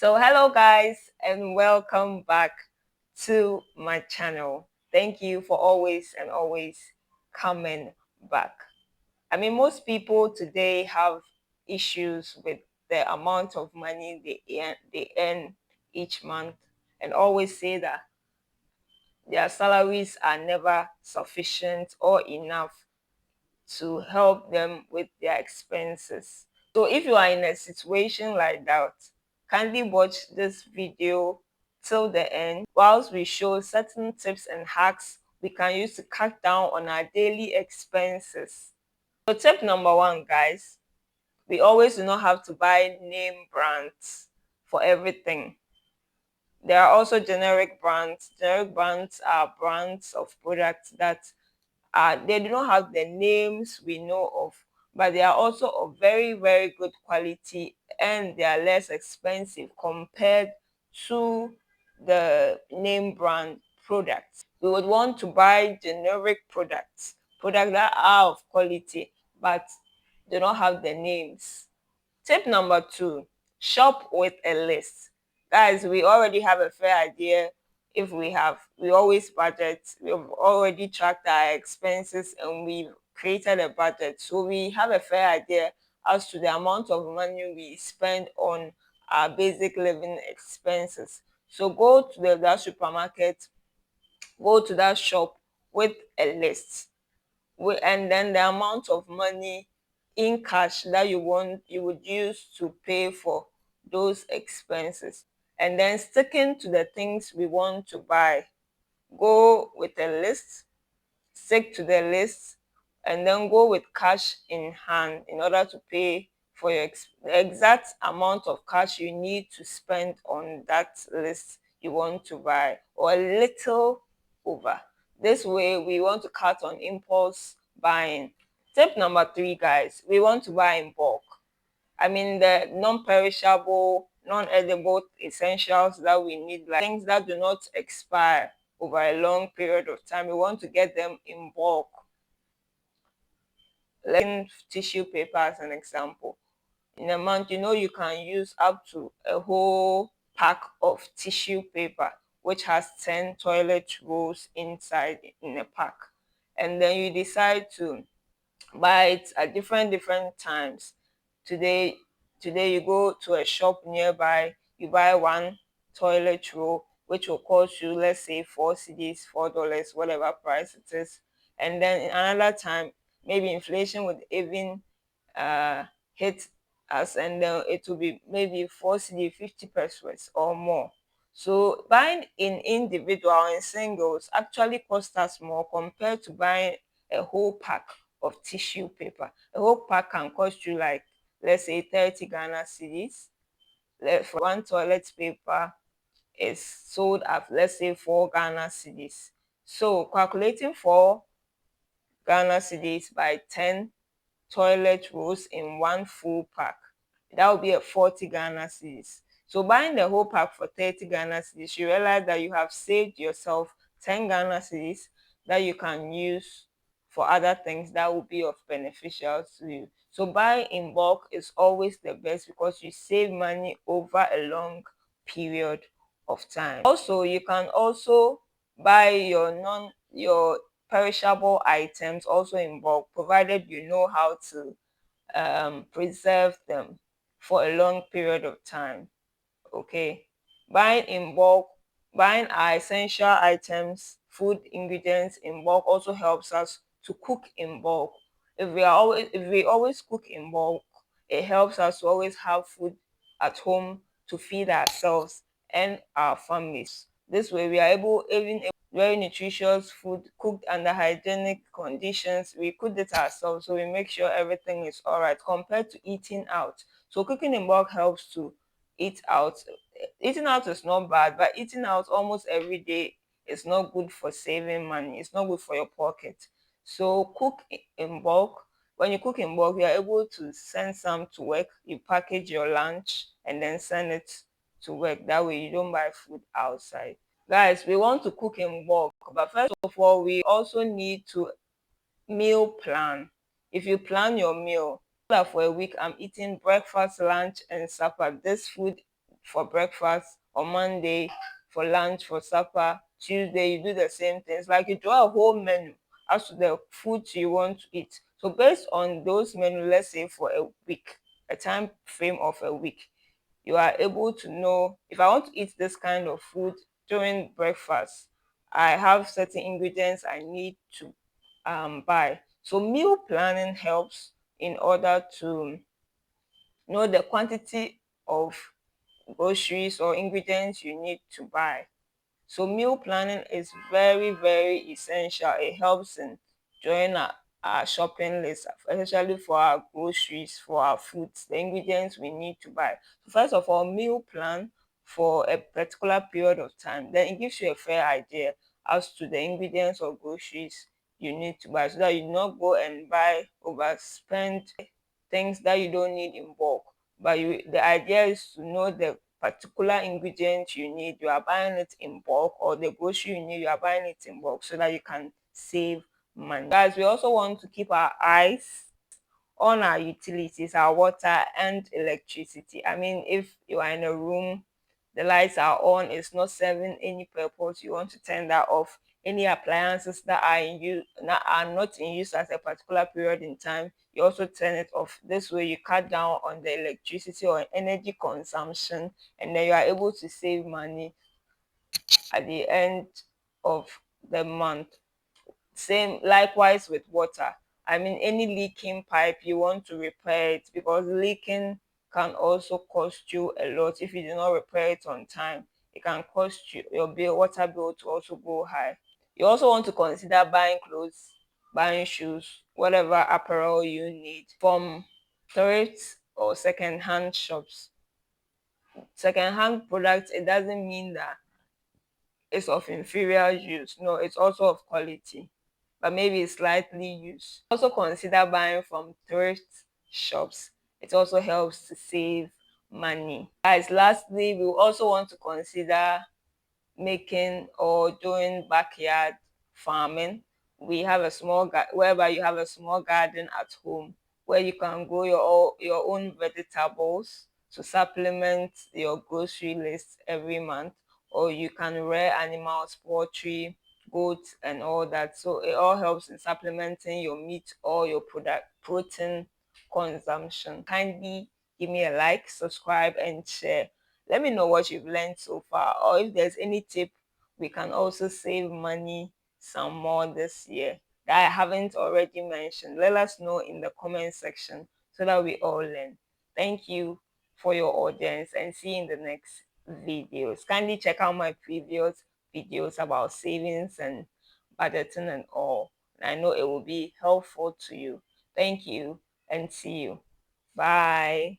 So hello guys and welcome back to my channel. Thank you for always coming back. Most people today have issues with the amount of money they earn each month and always say that their salaries are never sufficient or enough to help them with their expenses. So if you are in a situation like that, kindly watch this video till the end whilst we show certain tips and hacks we can use to cut down on our daily expenses. So tip number one, guys, we always do not have to buy name brands for everything. There are also generic brands. Generic brands are brands of products that they do not have the names we know of, but they are also of very good quality and they are less expensive compared to the name brand products. We would want to buy generic products that are of quality but do not have the names. Tip number two, shop with a list. Guys, we already have a fair idea. If we always budget, we've already tracked our expenses and we've created a budget. So we have a fair idea as to the amount of money we spend on our basic living expenses. So go to that supermarket, go to that shop with a list and then the amount of money in cash that you would use to pay for those expenses, and then sticking to the things we want to buy. Go with a list, stick to the list, and then go with cash in hand in order to pay for the exact amount of cash you need to spend on that list you want to buy, or a little over. This way we want to cut on impulse buying. Tip number three, guys, we want to buy in bulk. The non-perishable, non-edible essentials that we need, like things that do not expire over a long period of time, we want to get them in bulk. Like tissue paper as an example. In a month, you can use up to a whole pack of tissue paper, which has 10 toilet rolls inside in a pack. And then you decide to buy it at different times. Today, today you go to a shop nearby, you buy one toilet roll, which will cost you, let's say, $4, $4, whatever price it is. And then in another time, maybe inflation would even hit us, and then it will be maybe $4, 50 pesos or more. So buying in individual and singles actually costs us more compared to buying a whole pack of tissue paper. A whole pack can cost you, like, let's say, 30 Ghana cedis. For one toilet paper is sold at, let's say, 4 Ghana cedis. So calculating 4 Ghana cedis by 10 toilet rolls in one full pack, that would be a 40 Ghana cedis. So buying the whole pack for 30 Ghana cedis, you realize that you have saved yourself 10 Ghana cedis that you can use for other things that will be of beneficial to you. So buying in bulk is always the best because you save money over a long period of time. Also, you can also buy your perishable items also in bulk, provided you know how to preserve them for a long period of time. Okay, buying in bulk, buying our essential items, food ingredients in bulk also helps us to cook in bulk. If we always cook in bulk, it helps us to always have food at home to feed ourselves and our families. This way we are able, even very nutritious food cooked under hygienic conditions, we cook it ourselves, so we make sure everything is all right compared to eating out. So cooking in bulk helps to eat out. Eating out is not bad, but eating out almost every day is not good for saving money. It's not good for your pocket. So cook in bulk. When you cook in bulk, you are able to send some to work. You package your lunch and then send it to work. That way you don't buy food outside. Guys, we want to cook in bulk, but first of all, we also need to meal plan. If you plan your meal, that for a week I'm eating breakfast, lunch, and supper. This food for breakfast, on Monday for lunch, for supper, Tuesday you do the same things. Like you draw a whole menu as to the foods you want to eat. So based on those menu, let's say for a week, a time frame of a week, you are able to know if I want to eat this kind of food during breakfast, I have certain ingredients I need to buy. So meal planning helps in order to know the quantity of groceries or ingredients you need to buy. So meal planning is very, very essential. It helps in drawing our shopping list, especially for our groceries, for our foods, the ingredients we need to buy. So first of all, meal plan for a particular period of time. Then it gives you a fair idea as to the ingredients or groceries you need to buy so that you not go and buy overspend things that you don't need in bulk. But the idea is to know the particular ingredient you need, you are buying it in bulk, or the grocery you need, you are buying it in bulk so that you can save money. Guys, we also want to keep our eyes on our utilities, our water and electricity. I mean, if you are in a room, the lights are on, it's not serving any purpose, you want to turn that off. Any appliances that are in use that are not in use at a particular period in time, you also turn it off. This way you cut down on the electricity or energy consumption, and then you are able to save money at the end of the month. Same likewise with water. I mean, any leaking pipe, you want to repair it, because leaking can also cost you a lot if you do not repair it on time. It can cost you your water bill to also go high. You also want to consider buying clothes, buying shoes, whatever apparel you need from thrift or second-hand shops. Second-hand products, it doesn't mean that it's of inferior use. No, it's also of quality, but maybe it's slightly used. Also consider buying from thrift shops. It also helps to save money. Guys, lastly, we also want to consider making or doing backyard farming. We have a small whereby you have a small garden at home where you can grow your own vegetables to supplement your grocery list every month, or you can rear animals, poultry, goats, and all that. So it all helps in supplementing your meat or your product protein consumption. Kindly give me a like, subscribe, and share. Let me know what you've learned so far, or if there's any tip we can also save money some more this year that I haven't already mentioned. Let us know in the comment section so that we all learn. Thank you for your audience, and see you in the next videos. Kindly check out my previous videos about savings and budgeting and all. I know it will be helpful to you. Thank you, and see you. Bye.